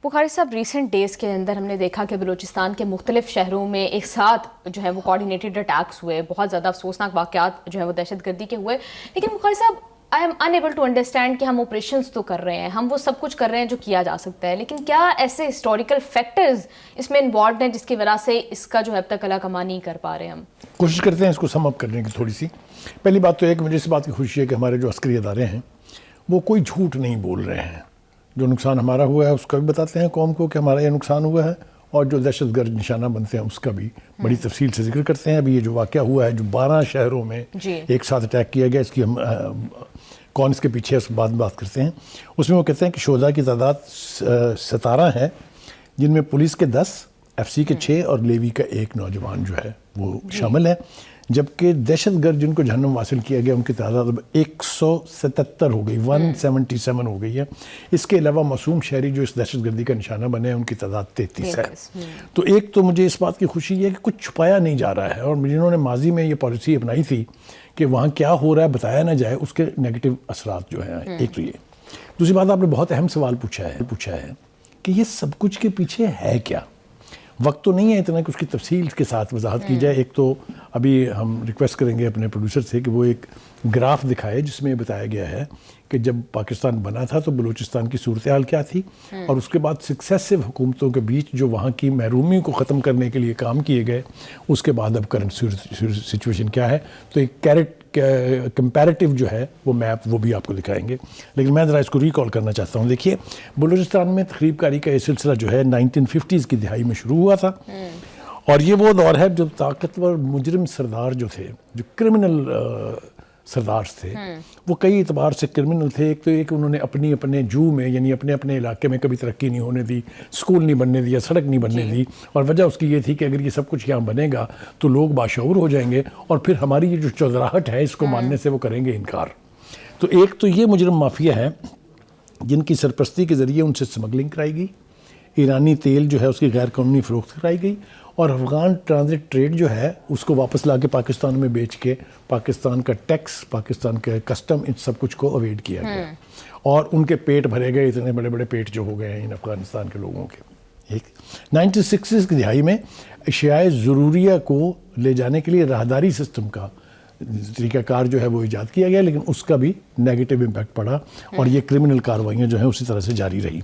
بخاری صاحب، recent days کے اندر ہم نے دیکھا کہ بلوچستان کے مختلف شہروں میں ایک ساتھ جو ہے وہ کوارڈینیٹڈ اٹیکس ہوئے، بہت زیادہ افسوسناک واقعات جو ہے وہ دہشت گردی کے ہوئے. لیکن بخاری صاحب، I am unable to understand کہ ہم آپریشنز تو کر رہے ہیں، ہم وہ سب کچھ کر رہے ہیں جو کیا جا سکتا ہے، لیکن کیا ایسے ہسٹوریکل فیکٹرز اس میں انوالوڈ ہیں جس کی وجہ سے اس کا جو ہے اب تک علا کما نہیں کر پا رہے ہم؟ کوشش کرتے ہیں اس کو سم اپ کرنے کی تھوڑی سی. پہلی بات تو یہ کہ مجھے اس بات کی خوشی ہے کہ ہمارے جو عسکری ادارے ہیں وہ کوئی جھوٹ نہیں بول رہے ہیں. جو نقصان ہمارا ہوا ہے اس کا بھی بتاتے ہیں قوم کو کہ ہمارا یہ نقصان ہوا ہے، اور جو دہشت گرد نشانہ بنتے ہیں اس کا بھی بڑی تفصیل سے ذکر کرتے ہیں. ابھی یہ جو واقعہ ہوا ہے جو 12 شہروں میں ایک ساتھ اٹیک کیا گیا، اس کی ہم کون اس کے پیچھے اس بعد بات کرتے ہیں. اس میں وہ کہتے ہیں کہ شہداء کی تعداد 17 ہے، جن میں پولیس کے 10، ایف سی کے 6 اور لیوی کا 1 نوجوان جو ہے وہ شامل ہے. جبکہ دہشت گرد جن کو جہنم حاصل کیا گیا ان کی تعداد اب 177 ہو گئی، 177 ہو گئی ہے. اس کے علاوہ معصوم شہری جو اس دہشت گردی کا نشانہ بنے ہیں ان کی تعداد 33 ہے. تو ایک تو مجھے اس بات کی خوشی ہے کہ کچھ چھپایا نہیں جا رہا ہے، اور جنہوں نے ماضی میں یہ پالیسی اپنائی تھی کہ وہاں کیا ہو رہا ہے بتایا نہ جائے، اس کے نیگیٹو اثرات جو ہیں. ایک تو یہ. دوسری بات، آپ نے بہت اہم سوال پوچھا ہے کہ یہ سب کچھ کے پیچھے ہے کیا. وقت تو نہیں ہے اتنا کہ اس کی تفصیل کے ساتھ وضاحت کی جائے. ایک تو ابھی ہم ریکویسٹ کریں گے اپنے پروڈیوسر سے کہ وہ ایک گراف دکھائے جس میں یہ بتایا گیا ہے کہ جب پاکستان بنا تھا تو بلوچستان کی صورتحال کیا تھی، اور اس کے بعد سکسیسو حکومتوں کے بیچ جو وہاں کی محرومی کو ختم کرنے کے لیے کام کیے گئے، اس کے بعد اب کرنٹ سچویشن کیا ہے. تو ایک کمپیریٹیو جو ہے وہ میپ وہ بھی آپ کو دکھائیں گے. لیکن میں ذرا اس کو ریکال کرنا چاہتا ہوں. دیکھیے، بلوچستان میں تخریب کاری کا یہ سلسلہ جو ہے 1950s کی دہائی میں شروع ہوا تھا، اور یہ وہ دور ہے جب طاقتور مجرم سردار جو تھے، جو کرمنل سردار تھے، وہ کئی اعتبار سے کرمنل تھے. ایک تو یہ کہ انہوں نے اپنے جو میں، یعنی اپنے علاقے میں کبھی ترقی نہیں ہونے دی، اسکول نہیں بننے دیا، سڑک نہیں بننے دی، اور وجہ اس کی یہ تھی کہ اگر یہ سب کچھ یہاں بنے گا تو لوگ باشعور ہو جائیں گے، اور پھر ہماری یہ جو چودراہٹ ہے اس کو ماننے سے وہ کریں گے انکار. تو ایک تو یہ مجرم مافیا ہے جن کی سرپرستی کے ذریعے ان سے سمگلنگ کرائی گئی، ایرانی تیل جو ہے اس کی غیر قانونی فروخت کرائی گئی، اور افغان ٹرانزٹ ٹریڈ جو ہے اس کو واپس لا کے پاکستان میں بیچ کے پاکستان کا ٹیکس، پاکستان کا کسٹم، ان سب کچھ کو اویڈ کیا گیا، اور ان کے پیٹ بھرے گئے. اتنے بڑے بڑے پیٹ جو ہو گئے ہیں ان افغانستان کے لوگوں کے. ایک 1960s کی دہائی میں اشیاء ضروریہ کو لے جانے کے لیے راہداری سسٹم کا طریقہ کار جو ہے وہ ایجاد کیا گیا، لیکن اس کا بھی نیگیٹو امپیکٹ پڑا، اور یہ کرمنل کارروائیاں جو ہیں اسی طرح سے جاری رہی.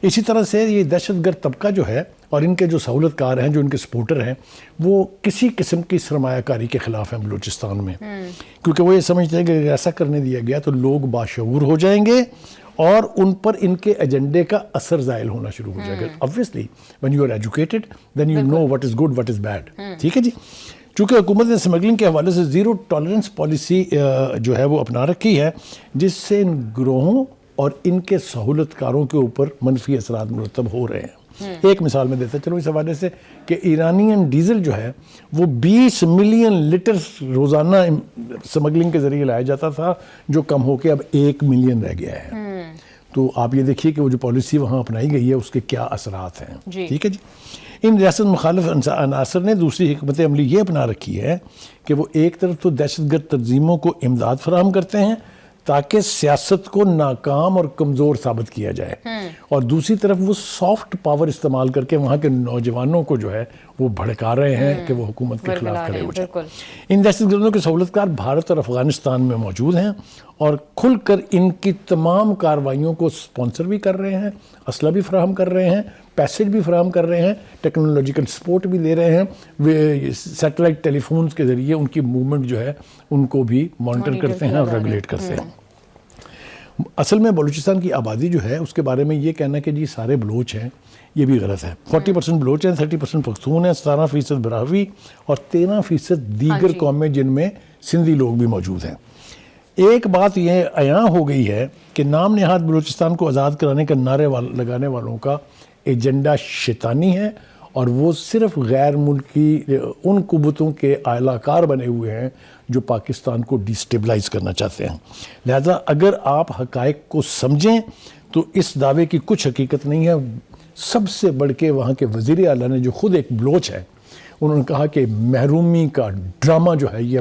اسی طرح سے یہ دہشت گرد طبقہ جو ہے اور ان کے جو سہولت کار ہیں، جو ان کے سپورٹر ہیں، وہ کسی قسم کی سرمایہ کاری کے خلاف ہیں بلوچستان میں، کیونکہ وہ یہ سمجھتے ہیں کہ اگر ایسا کرنے دیا گیا تو لوگ باشعور ہو جائیں گے اور ان پر ان کے ایجنڈے کا اثر زائل ہونا شروع ہو جائے گا. obviously when you are educated then you know what is good what is bad. ٹھیک ہے جی. چونکہ حکومت نے سمگلنگ کے حوالے سے زیرو ٹالرنس پالیسی جو ہے وہ اپنا رکھی ہے، جس سے ان گروہوں اور ان کے سہولت کاروں کے اوپر منفی اثرات مرتب ہو رہے ہیں. ایک مثال میں دیتا چلو اس حوالے سے کہ ایرانین ڈیزل جو ہے وہ 20 ملین لیٹر روزانہ سمگلنگ کے ذریعے لایا جاتا تھا، جو کم ہو کے اب 1 ملین رہ گیا ہے. تو آپ یہ دیکھیے کہ وہ جو پالیسی وہاں اپنائی گئی ہے اس کے کیا اثرات ہیں. ٹھیک ہے جی. ان ریاست مخالف عناصر نے دوسری حکمت عملی یہ اپنا رکھی ہے کہ وہ ایک طرف تو دہشت گرد تنظیموں کو امداد فراہم کرتے ہیں تاکہ سیاست کو ناکام اور کمزور ثابت کیا جائے، اور دوسری طرف وہ سافٹ پاور استعمال کر کے وہاں کے نوجوانوں کو جو ہے وہ بھڑکا رہے ہیں کہ وہ حکومت کے خلاف کھڑے ہو جائیں. ان دہشت گردوں کے سہولت کار بھارت اور افغانستان میں موجود ہیں، اور کھل کر ان کی تمام کارروائیوں کو سپانسر بھی کر رہے ہیں، اسلحہ بھی فراہم کر رہے ہیں، پیسج بھی فراہم کر رہے ہیں، ٹیکنالوجیکل سپورٹ بھی دے رہے ہیں، سیٹلائٹ ٹیلی فونز کے ذریعے ان کی موومنٹ جو ہے ان کو بھی مانیٹر کرتے ہیں اور ریگولیٹ کرتے ہیں. اصل میں بلوچستان کی آبادی جو ہے اس کے بارے میں یہ کہنا کہ جی سارے بلوچ ہیں، یہ بھی غلط ہے. 40% بلوچ ہیں، 30% پختون ہیں، 17% براہوی اور 13% دیگر قومیں جن میں سندھی لوگ بھی موجود ہیں. ایک بات یہ عیاں ہو گئی ہے کہ نام نہاد بلوچستان کو آزاد کرانے کا نعرے لگانے والوں کا ایجنڈا شیطانی ہے، اور وہ صرف غیر ملکی ان قوتوں کے اعلی کار بنے ہوئے ہیں جو پاکستان کو ڈیسٹیبلائز کرنا چاہتے ہیں. لہذا اگر آپ حقائق کو سمجھیں تو اس دعوے کی کچھ حقیقت نہیں ہے. سب سے بڑھ کے وہاں کے وزیر اعلیٰ نے جو خود ایک بلوچ ہے، انہوں نے کہا کہ محرومی کا ڈرامہ جو ہے یہ